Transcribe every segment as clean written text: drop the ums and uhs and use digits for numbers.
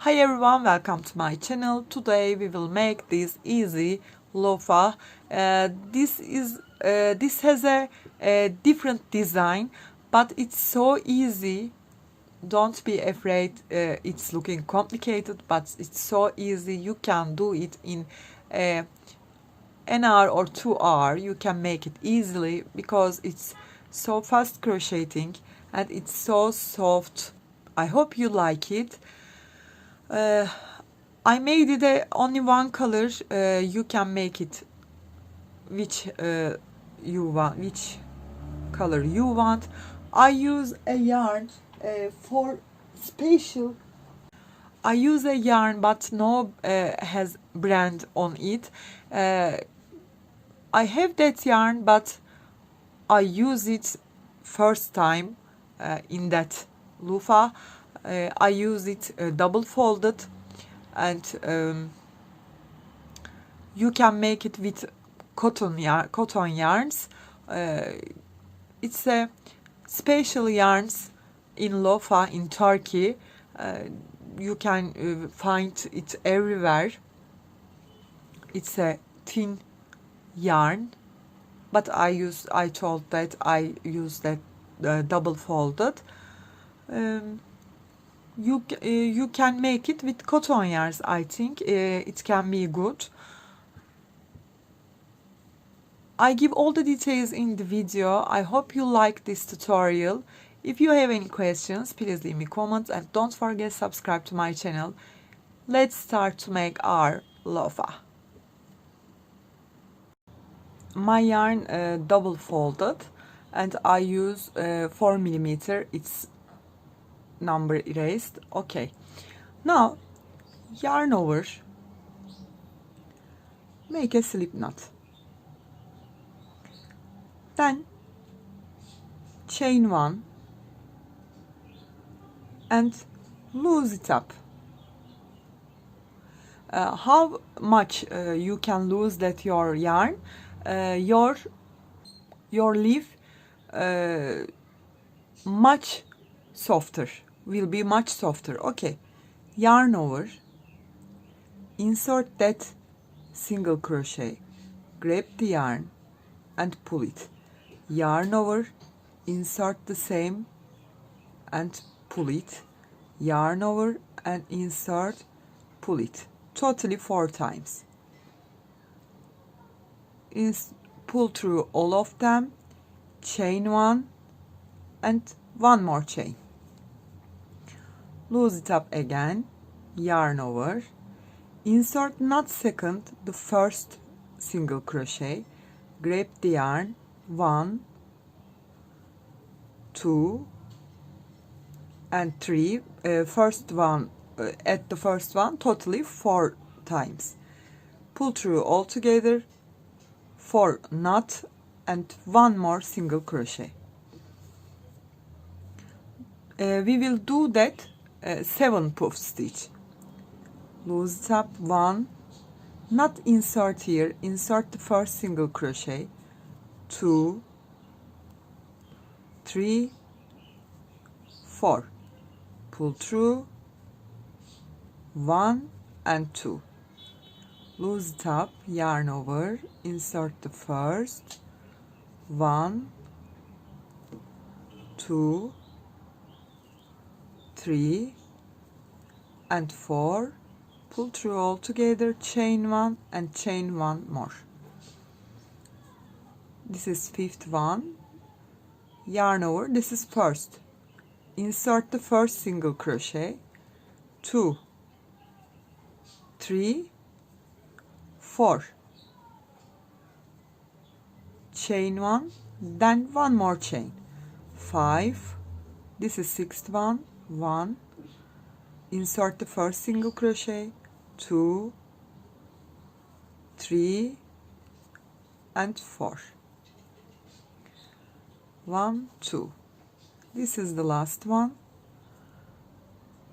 Hi everyone, welcome to my channel. Today we will make this easy loofah. This has a different design, but it's so easy. Don't be afraid. It's looking complicated, but it's so easy. You can do it in an hour or 2 hours. You can make it easily because it's so fast crocheting and it's so soft. I hope you like it. I made it only one color. You can make it which you want, which color you want. I use a yarn for special. I use a yarn, but no has brand on it. I have that yarn, but I use it first time in that loofah. I use it double folded, and you can make it with cotton yarns. It's a special yarns in loofah in Turkey. You can find it everywhere. It's a thin yarn, but I told that I use that double folded. You can make it with cotton yarns. I think it can be good. I give all the details in the video. I hope you like this tutorial. If you have any questions, please leave me comments and don't forget subscribe to my channel. Let's start to make our loofah. My yarn double folded, and I use 4mm. It's number erased. Okay, now yarn over, make a slip knot, then chain one and loose it up. How much you can lose that your yarn, your leaf much softer, will be much softer. Okay, yarn over, insert that single crochet, grab the yarn and pull it, yarn over, insert the same and pull it, yarn over and insert, pull it, totally 4 times. Pull through all of them, chain one and one more chain, loose it up again, yarn over, insert not second, the first single crochet, grab the yarn, 1, 2 and 3, first one, at the first one totally 4 times, pull through all together, 4 knot and 1 more single crochet. We will do that 7 puff stitch. Loose it up, 1, not insert here, insert the first single crochet, 2, 3, 4, pull through, 1 and 2, loose it up, yarn over, insert the first, 1, 2, 3 and 4, pull through all together, chain one and chain one more. This is 5th one, yarn over, this is first, insert the first single crochet, 2, 3, 4, chain one, then one more chain, 5, this is 6th one, 1, insert the first single crochet, 2, 3 and 4, 1, 2, this is the last one,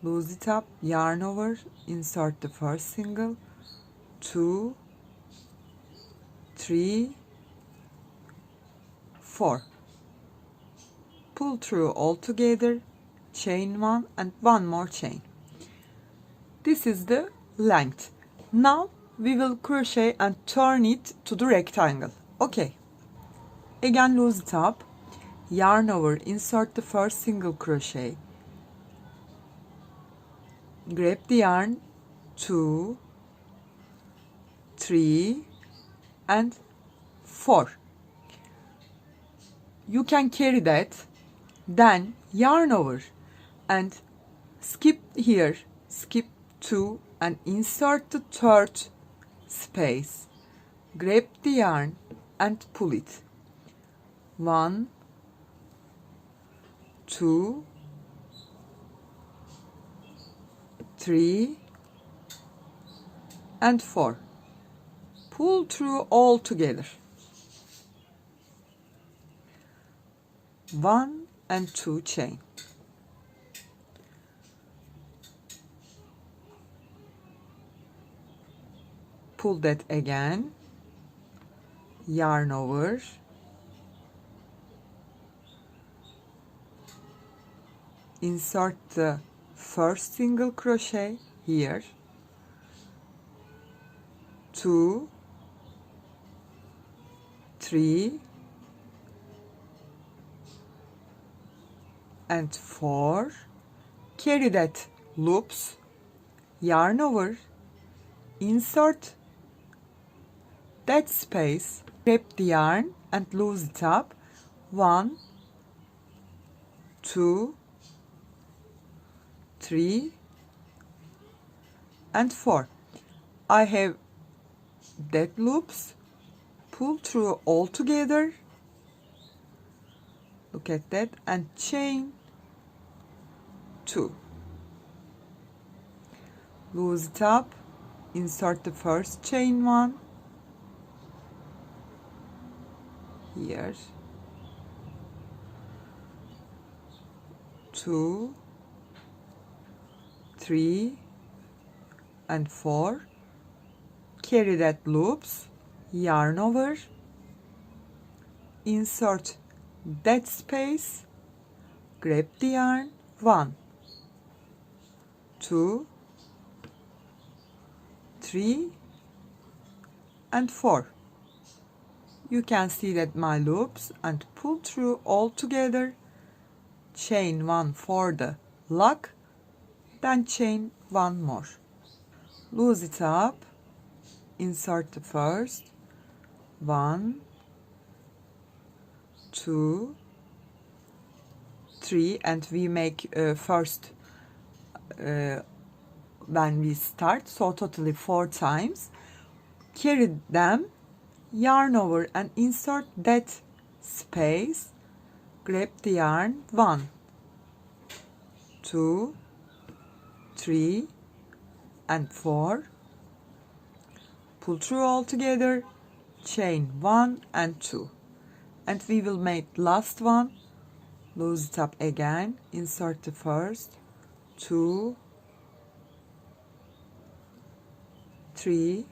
loose it up, yarn over, insert the first single, 2, 3, 4, pull through all together, chain one and one more chain, This is the length. Now we will crochet and turn it to the rectangle. Okay. Again, loose it up, yarn over, insert the first single crochet, grab the yarn, 2, 3 and 4. You can carry that, then yarn over and skip here, skip 2 and insert the third space, grab the yarn and pull it. 1, 2, 3 and 4. Pull through all together. 1 and 2 chain. Pull that again, yarn over, insert the first single crochet here, 2, 3 and 4. Carry that loops, yarn over, insert that space, grab the yarn and loose it up. 1, 2, 3 and 4. I have that loops, pull through all together, look at that, and chain 2. Loose it up, insert the first chain 1 here, 2, 3 and 4. Carry that loops, yarn over, insert that space, grab the yarn, 1, 2, 3 and 4. You can see that my loops, and pull through all together, chain 1 for the lock, then chain 1 more. Loose it up, insert the first, 1, 2, 3 and we make first when we start, so totally 4 times. Carry them, yarn over and insert that space, grab the yarn, 1, 2, 3 and 4. Pull through all together, chain 1 and 2, and we will make last one. Loose it up again, insert the first, 2, 3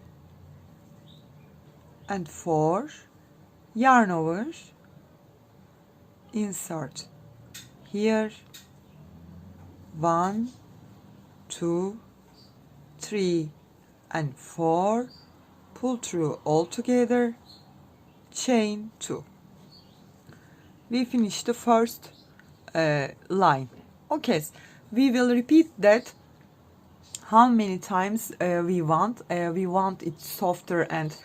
and 4, yarn over, insert here, 1, 2, 3 and 4, pull through all together, chain 2. We finish the first line. Okay, we will repeat that how many times we want. We want it softer and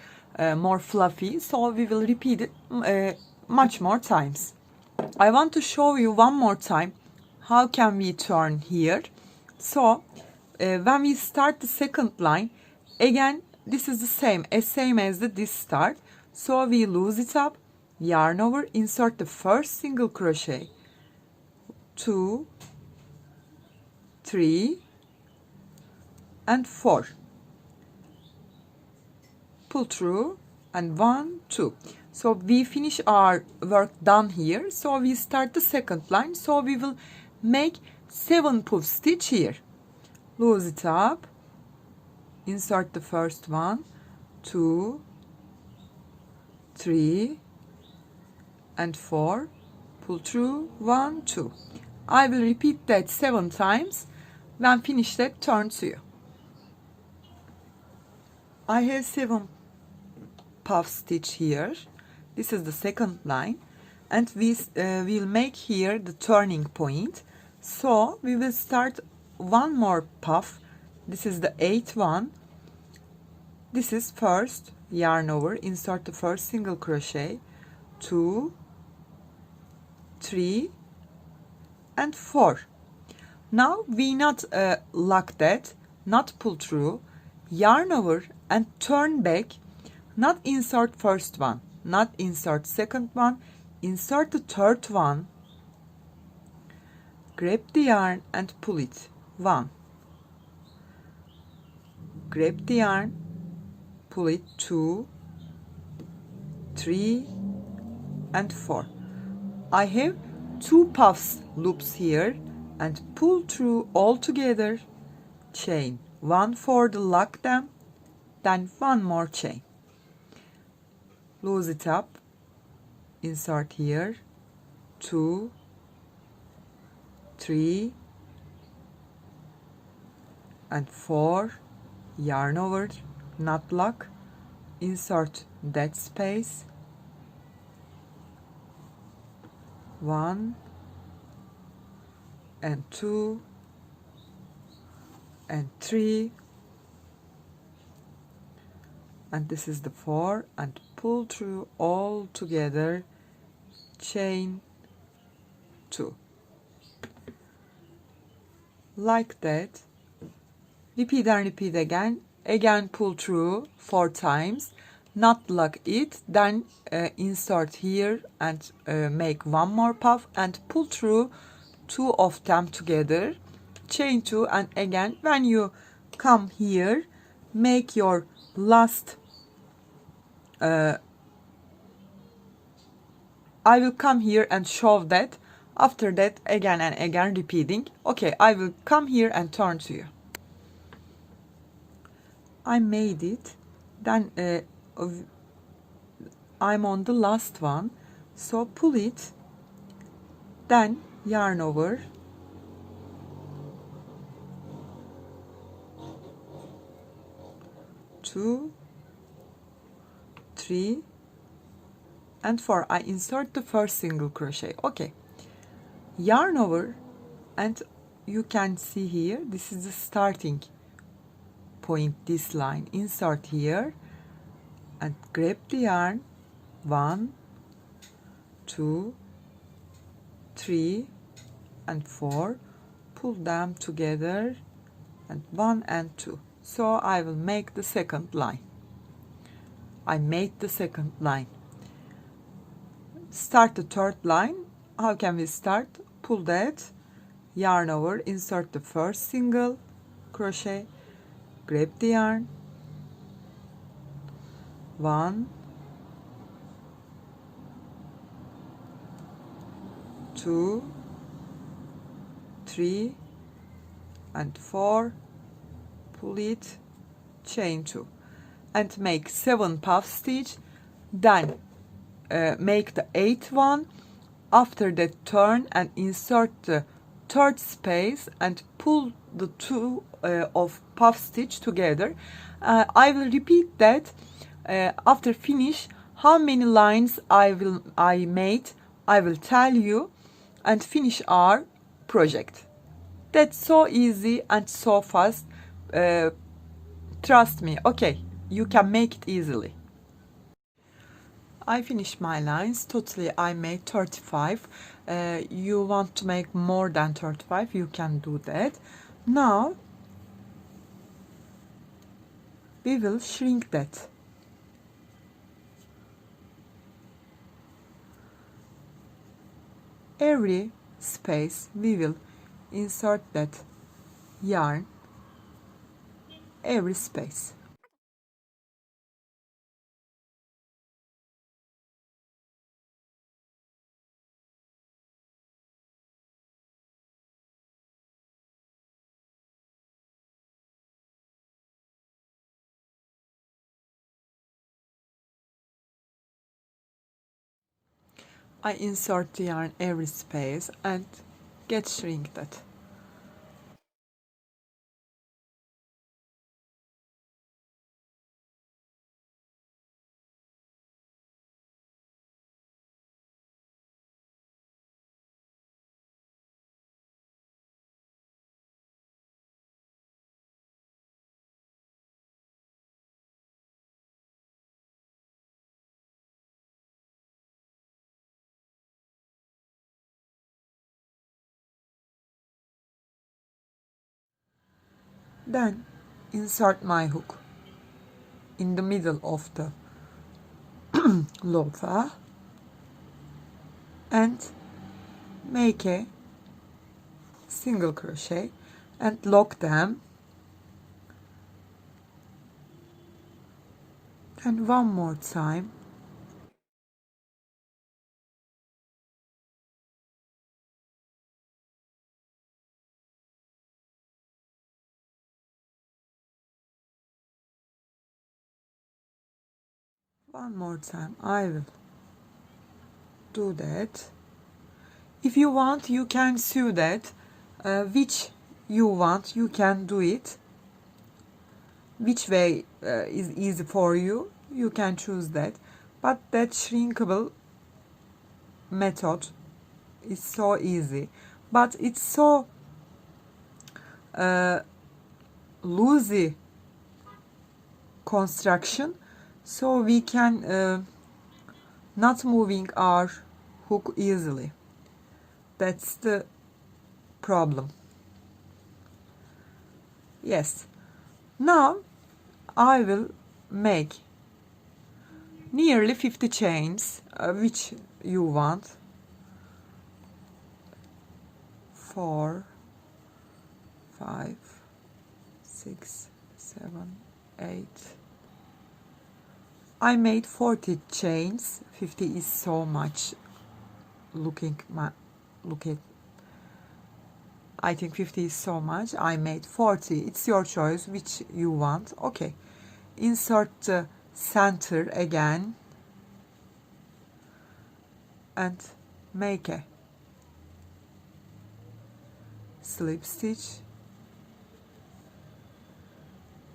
more fluffy, so we will repeat it much more times. I want to show you one more time how can we turn here. So when we start the second line, again this is the same as this start. So we loose it up, yarn over, insert the first single crochet, 2, 3 and 4, pull through, and 1, 2. So we finish our work done here. So we start the second line. So we will make 7 puff stitch here. Loose it up, insert the first one, 2, 3 and 4, pull through, 1, 2. I will repeat that 7 times. When finished that, turn to you. I have 7 puff stitch here. This is the second line, and we will make here the turning point. So we will start one more puff. This is the 8th one. This is first yarn over, insert the first single crochet, 2, 3 and 4. Now we not lock that, not pull through, yarn over and turn back, not insert first one, not insert second one, insert the third one, grab the yarn and pull it, 1, grab the yarn, pull it, 2, 3 and 4. I have 2 puffs loops here and pull through all together, chain 1 for the lock them, then 1 more chain, loose it up, insert here, 2, 3 and 4, yarn over, not lock, insert that space, 1 and 2 and 3, and this is the 4, and pull through all together, chain 2, like that. Repeat and repeat again pull through 4 times, not lock it, then insert here and make 1 more puff and pull through 2 of them together, chain 2, and again when you come here make your last I will come here and show that. After that again and again repeating. Okay, I will come here and turn to you. I made it, then I'm on the last one, so pull it, then yarn over, two, 3 and 4. I insert the first single crochet. Okay, yarn over, and you can see here this is the starting point, this line, insert here and grab the yarn, 1, 2, 3 and 4, pull them together, and 1 and 2. So I will make the second line. I made the second line. Start the third line. How can we start? Pull that, yarn over, insert the first single crochet, grab the yarn, 1, 2, 3 and 4, pull it, chain 2, and make 7 puff stitch, then make the 8th one. After that turn and insert the third space and pull the 2 of puff stitch together. I will repeat that after finish. How many lines I made, I will tell you, and finish our project. That's so easy and so fast. Trust me. Okay, you can make it easily. I finished my lines. Totally I made 35. You want to make more than 35, you can do that. Now we will shrink that. Every space we will insert that yarn, every space. I insert the yarn every space and get shrink that. Then insert my hook in the middle of the loofah and make a single crochet and lock them, and one more time I will do that. If you want, you can sew that, which you want, you can do it. Which way is easy for you, you can choose that. But that shrinkable method is so easy, but it's so loosey construction, so we can not moving our hook easily. That's the problem. Yes, now I will make nearly 50 chains, which you want. 4, 5, 6, 7, 8. I made 40 chains. 50 is so much. Look at. I think 50 is so much. I made 40. It's your choice which you want. Okay. Insert the center again and make a slip stitch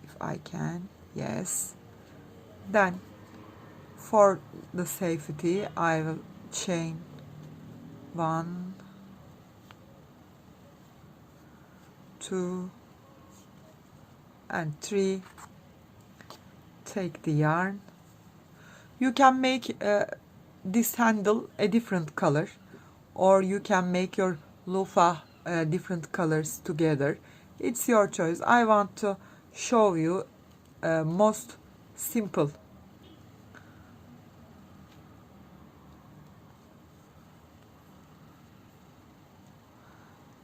if I can. Yes. Then for the safety I will chain 1, 2 and 3. Take the yarn. You can make this handle a different color, or you can make your loofah different colors together. It's your choice. I want to show you most simple.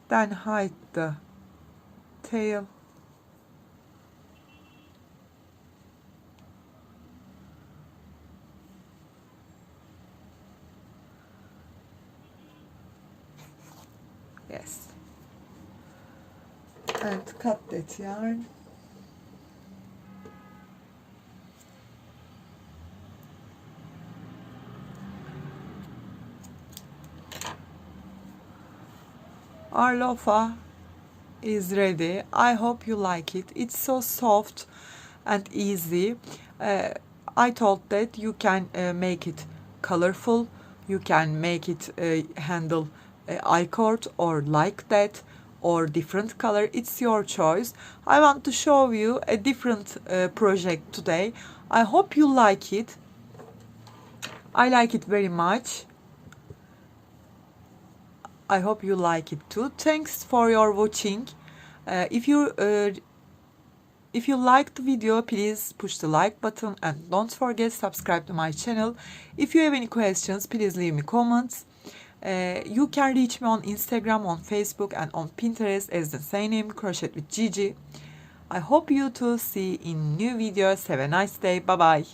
Then hide the tail. Yes. And cut that yarn. Our loofah is ready. I hope you like it. It's so soft and easy. I thought that you can make it colorful. You can make it handle I-cord or like that or different color. It's your choice. I want to show you a different project today. I hope you like it. I like it very much. I hope you like it too. Thanks for your watching. If you liked the video, please push the like button and don't forget subscribe to my channel. If you have any questions, please leave me comments. You can reach me on Instagram, on Facebook and on Pinterest as the same name, Crochet with Gigi. I hope you to see in new videos. Have a nice day. Bye bye.